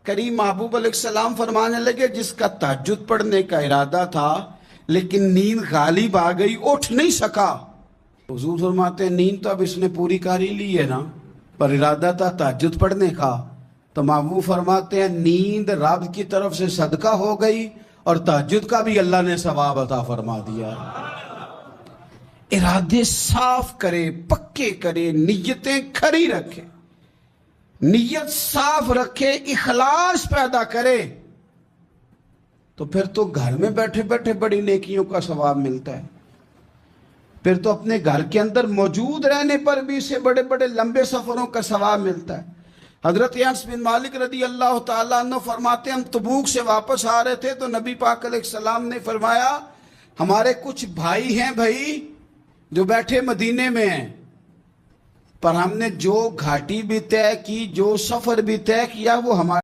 करीम महबूब अलैहिस्सलाम फरमाने लगे, जिसका तहज्जुद पढ़ने का इरादा था लेकिन नींद गालिब आ गई, उठ नहीं सका। हुजूर फरमाते हैं नींद तो अब इसने पूरी कर ही ली है ना, पर इरादा था तहज्जुद पढ़ने का। तो महबूब फरमाते हैं नींद रब की तरफ से सदका हो गई और तहज्जुद का भी अल्लाह ने सवाब अता फरमा दिया। इरादे साफ करे, पक्के करे, नियतें खरी रखे, नियत साफ रखे, इखलास पैदा करे, तो फिर तो घर में बैठे बैठे बड़ी नेकियों का सवाब मिलता है। फिर तो अपने घर के अंदर मौजूद रहने पर भी इससे बड़े बड़े लंबे सफरों का सवाब मिलता है। हजरत अनस बिन मालिक रदी अल्लाह तआला अन्हु फरमाते, हम तबूक से वापस आ रहे थे तो नबी पाक अलैहिस्सलाम ने फरमाया, हमारे कुछ भाई हैं भाई जो बैठे मदीने में हैं, पर हमने जो घाटी भी तय की, जो सफर भी तय किया, वो हमारे